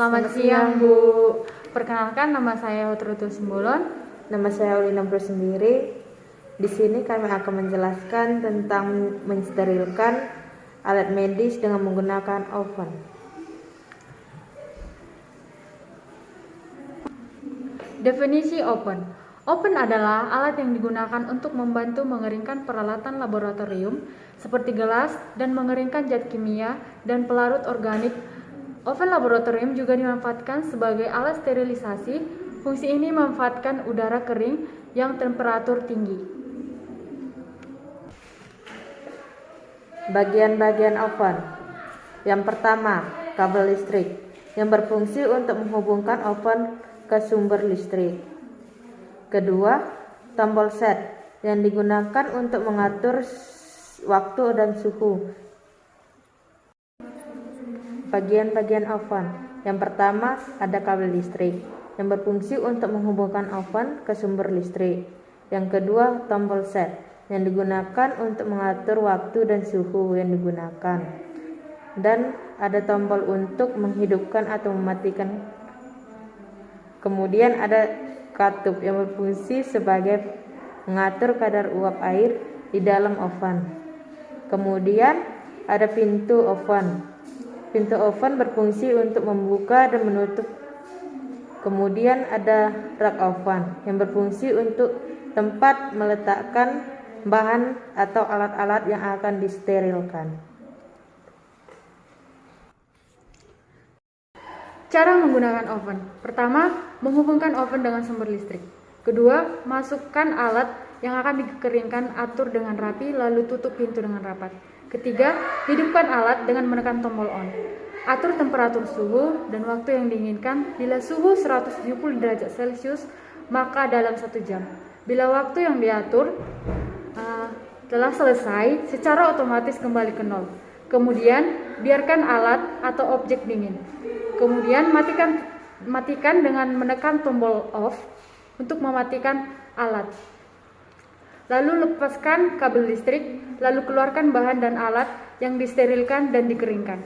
Selamat siang, Bu. Perkenalkan, nama saya Utrutu Simbolon. Nama saya Ulina Bersendiri. Di sini kami akan menjelaskan tentang mensterilkan alat medis dengan menggunakan oven. Definisi oven. Oven adalah alat yang digunakan untuk membantu mengeringkan peralatan laboratorium seperti gelas dan mengeringkan zat kimia dan pelarut organik. Oven laboratorium juga dimanfaatkan sebagai alat sterilisasi. Fungsi ini memanfaatkan udara kering yang temperatur tinggi. Bagian-bagian oven. Yang pertama, kabel listrik yang berfungsi untuk menghubungkan oven ke sumber listrik. Kedua, tombol set yang digunakan untuk mengatur waktu dan suhu. Bagian-bagian oven. Yang pertama, ada kabel listrik yang berfungsi untuk menghubungkan oven ke sumber listrik. Yang kedua, tombol set yang digunakan untuk mengatur waktu dan suhu yang digunakan. Dan ada tombol untuk menghidupkan atau mematikan. Kemudian ada katup yang berfungsi sebagai mengatur kadar uap air di dalam oven. Kemudian ada pintu oven. Pintu oven berfungsi untuk membuka dan menutup. Kemudian ada rak oven yang berfungsi untuk tempat meletakkan bahan atau alat-alat yang akan disterilkan. Cara menggunakan oven. Pertama, menghubungkan oven dengan sumber listrik. Kedua, masukkan alat yang akan dikeringkan, atur dengan rapi, lalu tutup pintu dengan rapat. Ketiga, hidupkan alat dengan menekan tombol on. Atur temperatur suhu dan waktu yang diinginkan. Bila suhu 170 derajat Celcius, maka dalam 1 jam. Bila waktu yang diatur telah selesai, secara otomatis kembali ke 0. Kemudian, biarkan alat atau objek dingin. Kemudian, matikan dengan menekan tombol off untuk mematikan alat. Lalu lepaskan kabel listrik, lalu keluarkan bahan dan alat yang disterilkan dan dikeringkan.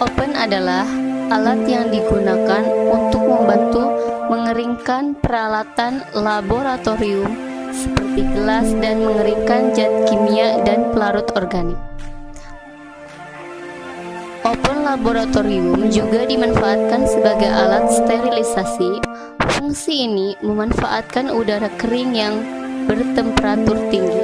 Oven adalah alat yang digunakan untuk membantu mengeringkan peralatan laboratorium seperti gelas dan mengeringkan zat kimia dan pelarut organik. Oven laboratorium juga dimanfaatkan sebagai alat sterilisasi. Fungsi ini memanfaatkan udara kering yang bertemperatur tinggi.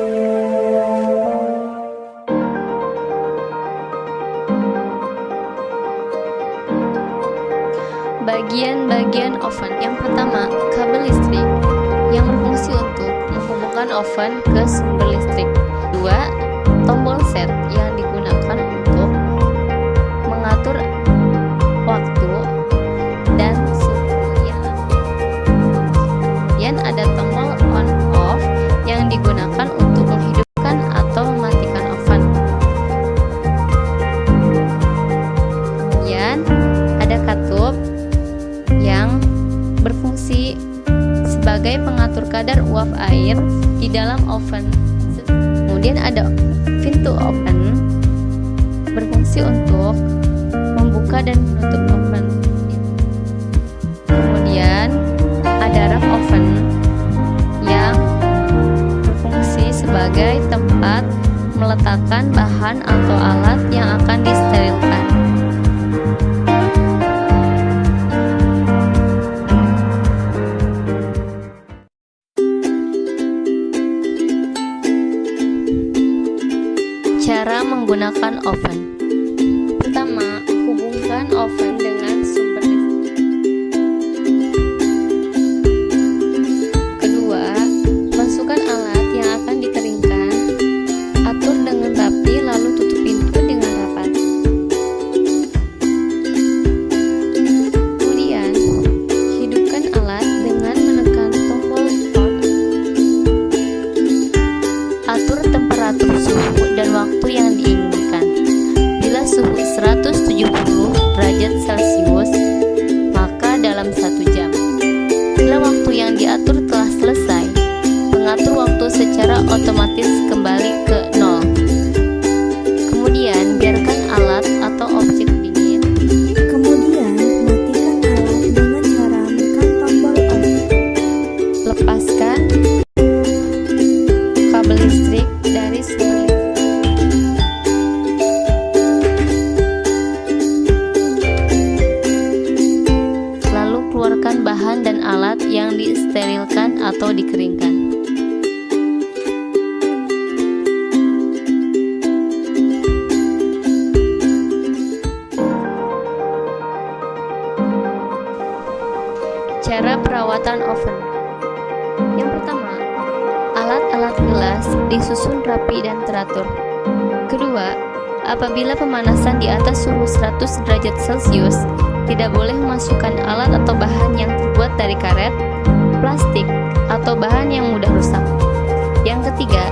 Bagian-bagian oven. Yang pertama, kabel listrik yang berfungsi untuk menghubungkan oven ke sumber listrik. Kedua, tombol set yang digunakan untuk mengatur waktu dan suhu. Kemudian ada tombol on off yang digunakan untuk menghidupkan atau mematikan oven. Kemudian ada katup yang berfungsi sebagai pengatur kadar uap air di dalam oven. Kemudian ada pintu oven berfungsi untuk membuka dan menutup oven. Kemudian ada rak oven yang berfungsi sebagai tempat meletakkan bahan atau alat yang akan disterilkan. Cara menggunakan oven. Pertama, hubungkan oven dengan sumber listrik. Kedua, masukkan alat yang akan dikeringkan. Atur dengan rapi, lalu tutup pintu dengan rapat. Kemudian, hidupkan alat dengan menekan tombol on. Atur temperatur suhu dan waktu yang diinginkan. mengatur waktu secara otomatis kembali ke 0. Kemudian biarkan alat atau objek dingin. Kemudian matikan alat dengan cara menekan tombol on. Lepaskan kabel listrik dari sumber listrik. Lalu keluarkan bahan dan alat yang disterilkan atau dikeringkan. Cara perawatan oven. Yang pertama, alat-alat gelas disusun rapi dan teratur. Kedua, apabila pemanasan di atas suhu 100 derajat Celcius, tidak boleh memasukkan alat atau bahan yang terbuat dari karet, plastik, atau bahan yang mudah rusak. Yang ketiga,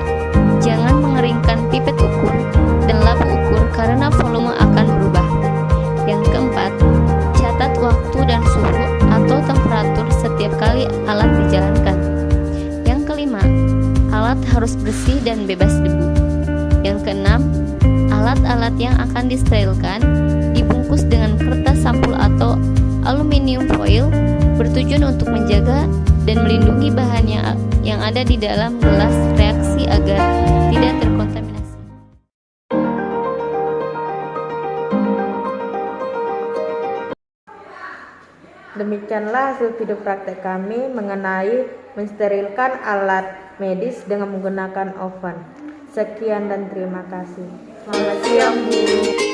jangan mengeringkan pipet ukur dan labu ukur karena volume akan berubah. Yang keempat, catat waktu dan suhu atau temperatur setiap kali alat dijalankan. Yang kelima, alat harus bersih dan bebas debu. Yang keenam, alat-alat yang akan disterilkan dibungkus dengan kertas sampul atau aluminium foil bertujuan untuk menjaga dan melindungi bahan yang ada di dalam gelas reaksi agar tidak terkontaminasi. Demikianlah hasil video praktek kami mengenai mensterilkan alat medis dengan menggunakan oven. Sekian dan terima kasih. Selamat siang, Bu.